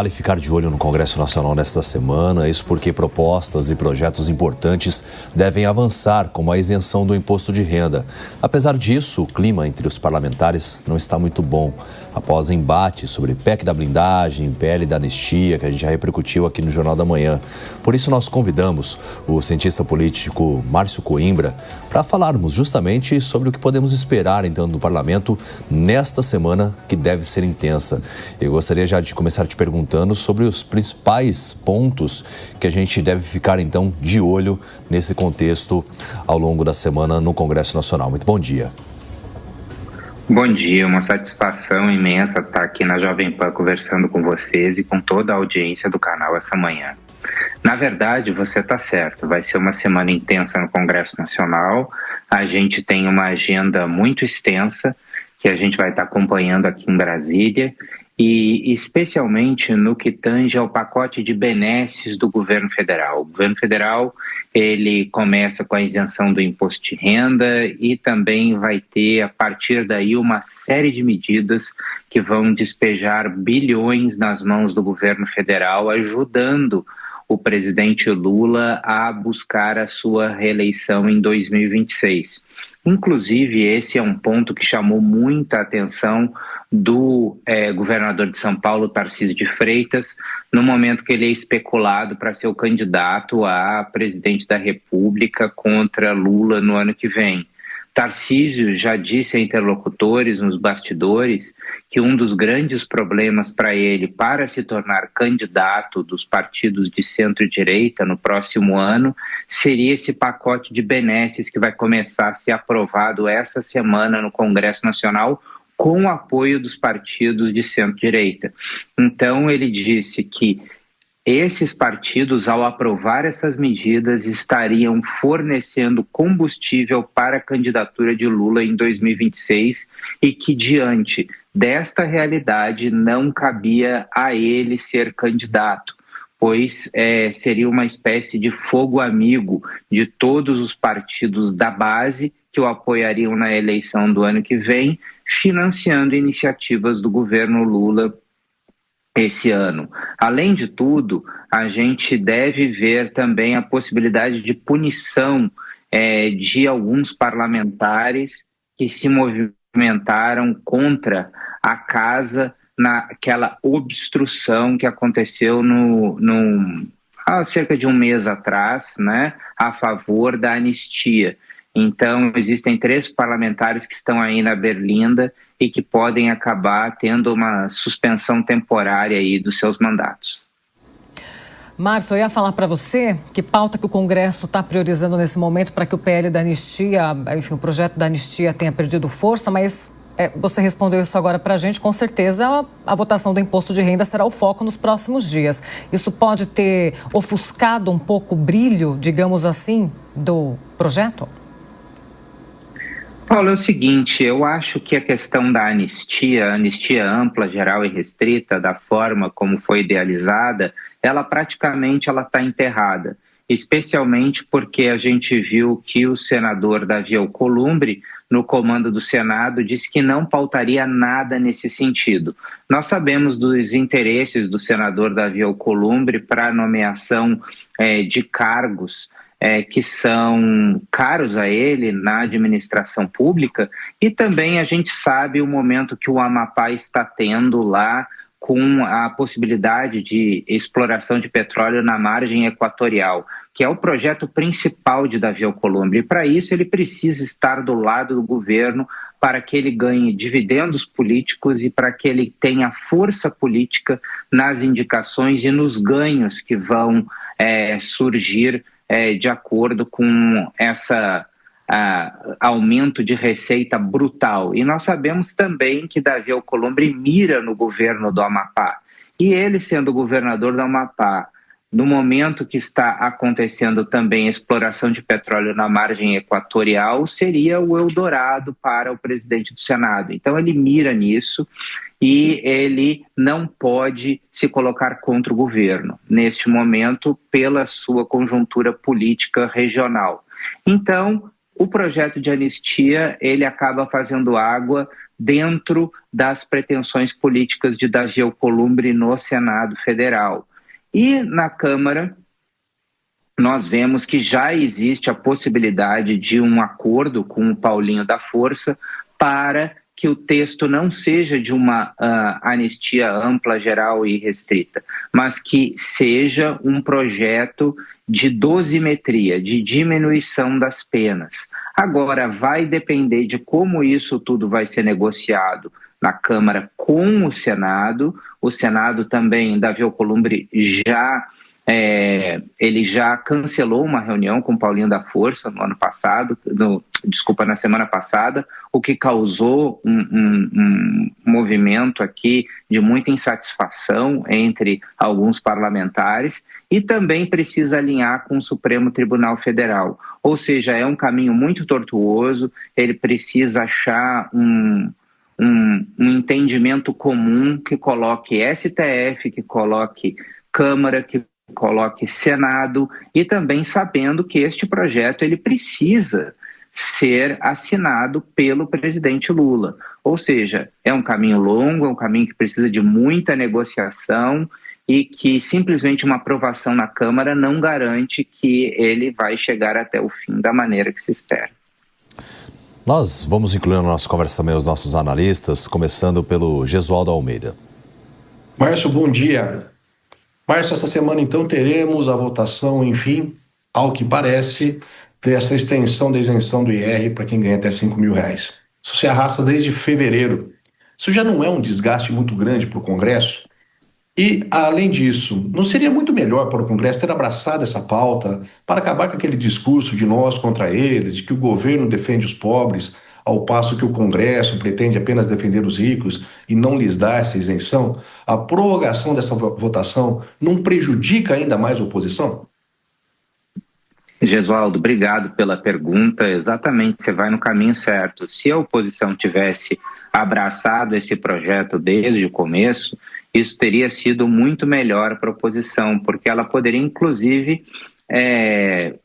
Vale ficar de olho no Congresso Nacional nesta semana, isso porque propostas e projetos importantes devem avançar, como a isenção do imposto de renda. Apesar disso, o clima entre os parlamentares não está muito bom. Após embate sobre PEC da blindagem, PL da anistia, que a gente já repercutiu aqui no Jornal da Manhã. Por isso, nós convidamos o cientista político Márcio Coimbra para falarmos justamente sobre o que podemos esperar, então, do parlamento nesta semana, que deve ser intensa. Eu gostaria já de começar te perguntando sobre os principais pontos que a gente deve ficar, então, de olho nesse contexto ao longo da semana no Congresso Nacional. Muito bom dia. Bom dia, uma satisfação imensa estar aqui na Jovem Pan conversando com vocês e com toda a audiência do canal essa manhã. Na verdade, você está certo, vai ser uma semana intensa no Congresso Nacional. A gente tem uma agenda muito extensa que a gente vai estar acompanhando aqui em Brasília, e especialmente no que tange ao pacote de benesses do governo federal. O governo federal, ele começa com a isenção do imposto de renda e também vai ter, a partir daí, uma série de medidas que vão despejar bilhões nas mãos do governo federal, ajudando o presidente Lula a buscar a sua reeleição em 2026. Inclusive, esse é um ponto que chamou muita atenção do governador de São Paulo, Tarcísio de Freitas, no momento que ele é especulado para ser o candidato a presidente da República contra Lula no ano que vem. Tarcísio já disse a interlocutores nos bastidores que um dos grandes problemas para ele, para se tornar candidato dos partidos de centro-direita no próximo ano, seria esse pacote de benesses que vai começar a ser aprovado essa semana no Congresso Nacional, com o apoio dos partidos de centro-direita. Então, ele disse que esses partidos, ao aprovar essas medidas, estariam fornecendo combustível para a candidatura de Lula em 2026 e que, diante desta realidade, não cabia a ele ser candidato, pois seria uma espécie de fogo amigo de todos os partidos da base que o apoiariam na eleição do ano que vem, financiando iniciativas do governo Lula esse ano. Além de tudo, a gente deve ver também a possibilidade de punição de alguns parlamentares que se movimentaram contra a casa naquela obstrução que aconteceu há cerca de um mês atrás, né, a favor da anistia. Então, existem 3 parlamentares que estão aí na berlinda e que podem acabar tendo uma suspensão temporária aí dos seus mandatos. Márcio, eu ia falar para você que pauta que o Congresso está priorizando nesse momento para que o PL da anistia, enfim, o projeto da anistia tenha perdido força, mas você respondeu isso agora para a gente. Com certeza, a votação do imposto de renda será o foco nos próximos dias. Isso pode ter ofuscado um pouco o brilho, digamos assim, do projeto? Paulo, é o seguinte, eu acho que a questão da anistia ampla, geral e restrita, da forma como foi idealizada, ela praticamente está enterrada, especialmente porque a gente viu que o senador Davi Alcolumbre, no comando do Senado, disse que não pautaria nada nesse sentido. Nós sabemos dos interesses do senador Davi Alcolumbre para a nomeação de cargos que são caros a ele na administração pública, e também a gente sabe o momento que o Amapá está tendo lá com a possibilidade de exploração de petróleo na margem equatorial, que é o projeto principal de Davi Alcolumbre. E para isso ele precisa estar do lado do governo para que ele ganhe dividendos políticos e para que ele tenha força política nas indicações e nos ganhos que vão surgir de acordo com essa aumento de receita brutal. E nós sabemos também que Davi Alcolumbre mira no governo do Amapá. E ele, sendo governador do Amapá, no momento que está acontecendo também a exploração de petróleo na margem equatorial, seria o Eldorado para o presidente do Senado. Então ele mira nisso e ele não pode se colocar contra o governo, neste momento, pela sua conjuntura política regional. Então, o projeto de anistia, ele acaba fazendo água dentro das pretensões políticas de Davi Alcolumbre no Senado Federal. E na Câmara, nós vemos que já existe a possibilidade de um acordo com o Paulinho da Força para que o texto não seja de uma anistia ampla, geral e restrita, mas que seja um projeto de dosimetria, de diminuição das penas. Agora, vai depender de como isso tudo vai ser negociado na Câmara com o Senado. O Senado também, Davi Alcolumbre ele já cancelou uma reunião com Paulinho da Força na semana passada, o que causou um movimento aqui de muita insatisfação entre alguns parlamentares, e também precisa alinhar com o Supremo Tribunal Federal. Ou seja, é um caminho muito tortuoso, ele precisa achar um entendimento comum que coloque STF, que coloque Câmara, que coloque Senado, e também sabendo que este projeto ele precisa ser assinado pelo presidente Lula. Ou seja, é um caminho longo, é um caminho que precisa de muita negociação e que simplesmente uma aprovação na Câmara não garante que ele vai chegar até o fim da maneira que se espera. Nós vamos incluir na nossa conversa também os nossos analistas, começando pelo Gesualdo Almeida. Márcio, bom dia. Márcio, essa semana então teremos a votação, enfim, ao que parece, dessa extensão da isenção do IR para quem ganha até R$5.000. Isso se arrasta desde fevereiro. Isso já não é um desgaste muito grande para o Congresso? E, além disso, não seria muito melhor para o Congresso ter abraçado essa pauta para acabar com aquele discurso de nós contra eles, de que o governo defende os pobres, ao passo que o Congresso pretende apenas defender os ricos e não lhes dar essa isenção? A prorrogação dessa votação não prejudica ainda mais a oposição? Gesualdo, obrigado pela pergunta. Exatamente, você vai no caminho certo. Se a oposição tivesse abraçado esse projeto desde o começo, isso teria sido muito melhor para a oposição, porque ela poderia, inclusive,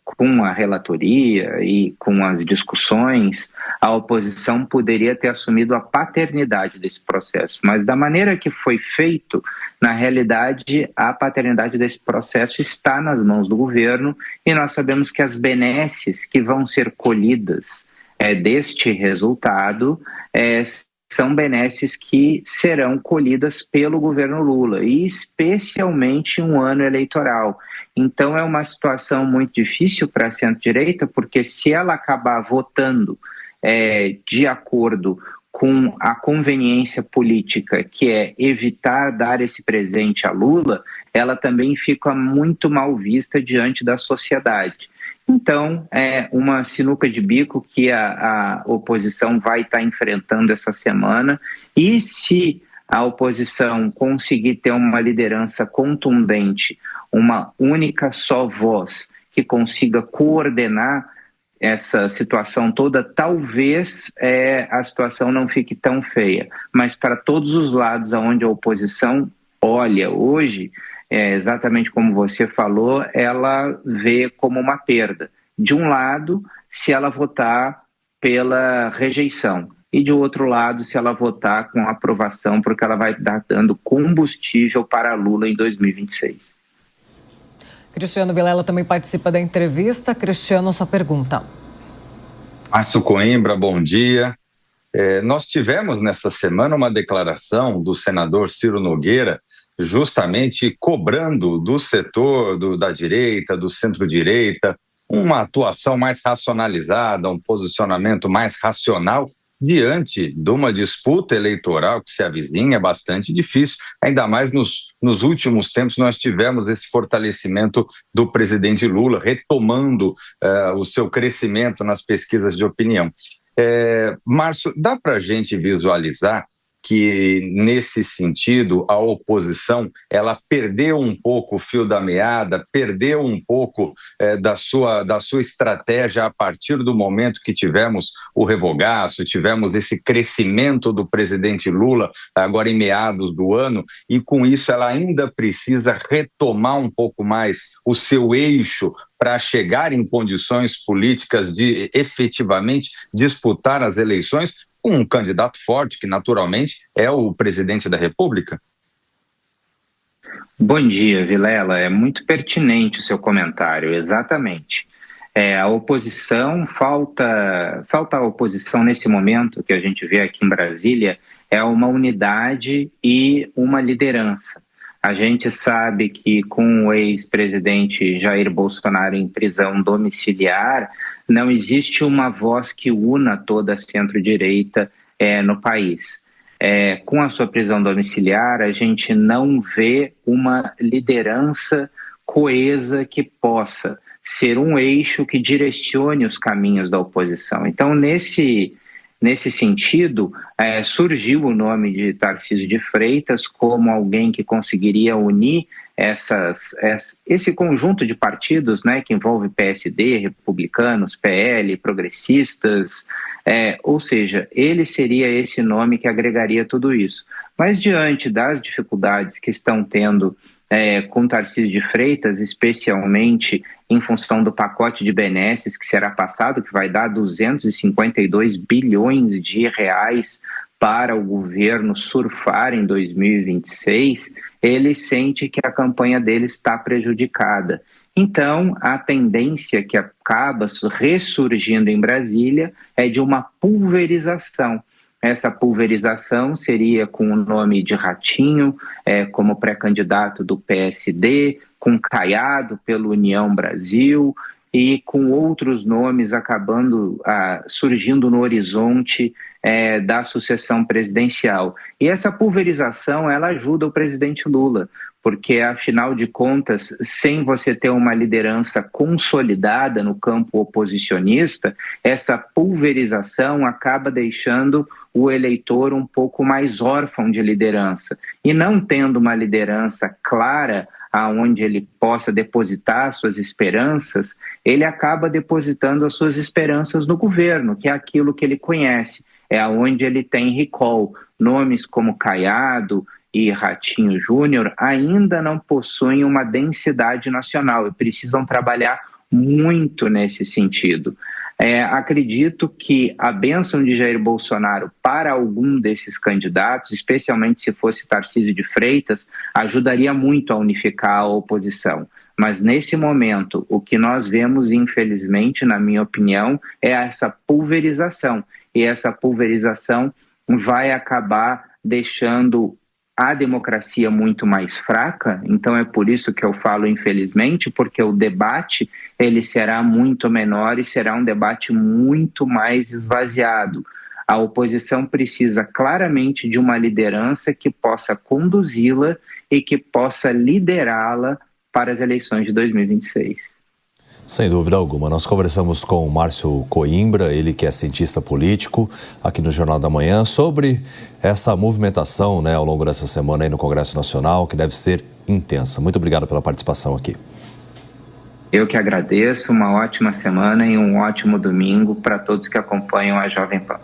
com a relatoria e com as discussões, a oposição poderia ter assumido a paternidade desse processo. Mas da maneira que foi feito, na realidade, a paternidade desse processo está nas mãos do governo, e nós sabemos que as benesses que vão ser colhidas deste resultado são benesses que serão colhidas pelo governo Lula, e especialmente em um ano eleitoral. Então é uma situação muito difícil para a centro-direita, porque se ela acabar votando de acordo com a conveniência política, que é evitar dar esse presente a Lula, ela também fica muito mal vista diante da sociedade. Então, é uma sinuca de bico que a oposição vai estar enfrentando essa semana, e se a oposição conseguir ter uma liderança contundente, uma única só voz que consiga coordenar essa situação toda, talvez a situação não fique tão feia. Mas para todos os lados aonde a oposição olha hoje, exatamente como você falou, ela vê como uma perda. De um lado, se ela votar pela rejeição, e de outro lado, se ela votar com aprovação, porque ela vai estar dando combustível para Lula em 2026. Cristiano Vilela também participa da entrevista. Cristiano, sua pergunta. Márcio Coimbra, bom dia. Nós tivemos nessa semana uma declaração do senador Ciro Nogueira, justamente cobrando do setor da direita, do centro-direita, uma atuação mais racionalizada, um posicionamento mais racional diante de uma disputa eleitoral que se avizinha bastante difícil. Ainda mais nos últimos tempos nós tivemos esse fortalecimento do presidente Lula, retomando o seu crescimento nas pesquisas de opinião. Márcio, dá para a gente visualizar que, nesse sentido, a oposição ela perdeu um pouco o fio da meada, perdeu um pouco da sua estratégia a partir do momento que tivemos o revogaço, tivemos esse crescimento do presidente Lula agora em meados do ano, e com isso ela ainda precisa retomar um pouco mais o seu eixo para chegar em condições políticas de efetivamente disputar as eleições? com um candidato forte, que naturalmente é o presidente da República? Bom dia, Vilela. É muito pertinente o seu comentário, exatamente. A oposição, falta a oposição nesse momento que a gente vê aqui em Brasília, é uma unidade e uma liderança. A gente sabe que com o ex-presidente Jair Bolsonaro em prisão domiciliar, não existe uma voz que una toda a centro-direita no país. Com a sua prisão domiciliar, a gente não vê uma liderança coesa que possa ser um eixo que direcione os caminhos da oposição. Então, nesse sentido, surgiu o nome de Tarcísio de Freitas como alguém que conseguiria unir esse conjunto de partidos, né, que envolve PSD, republicanos, PL, progressistas, ou seja, ele seria esse nome que agregaria tudo isso. Mas diante das dificuldades que estão tendo com Tarcísio de Freitas, especialmente em função do pacote de benesses que será passado, que vai dar 252 bilhões de reais para o governo surfar em 2026, ele sente que a campanha dele está prejudicada. Então, a tendência que acaba ressurgindo em Brasília é de uma pulverização. Essa pulverização seria com o nome de Ratinho como pré-candidato do PSD, com Caiado pelo União Brasil e com outros nomes acabando surgindo no horizonte da sucessão presidencial. E essa pulverização, ela ajuda o presidente Lula, porque, afinal de contas, sem você ter uma liderança consolidada no campo oposicionista, essa pulverização acaba deixando o eleitor um pouco mais órfão de liderança. E não tendo uma liderança clara aonde ele possa depositar suas esperanças, ele acaba depositando as suas esperanças no governo, que é aquilo que ele conhece, é aonde ele tem recall. Nomes como Caiado e Ratinho Júnior ainda não possuem uma densidade nacional e precisam trabalhar muito nesse sentido. Acredito que a bênção de Jair Bolsonaro para algum desses candidatos, especialmente se fosse Tarcísio de Freitas, ajudaria muito a unificar a oposição. Mas nesse momento, o que nós vemos, infelizmente, na minha opinião, é essa pulverização. E essa pulverização vai acabar deixando a democracia muito mais fraca. Então é por isso que eu falo infelizmente, porque o debate ele será muito menor e será um debate muito mais esvaziado. A oposição precisa claramente de uma liderança que possa conduzi-la e que possa liderá-la para as eleições de 2026. Sem dúvida alguma. Nós conversamos com o Márcio Coimbra, ele que é cientista político, aqui no Jornal da Manhã, sobre essa movimentação, né, ao longo dessa semana aí no Congresso Nacional, que deve ser intensa. Muito obrigado pela participação aqui. Eu que agradeço, uma ótima semana e um ótimo domingo para todos que acompanham a Jovem Pan.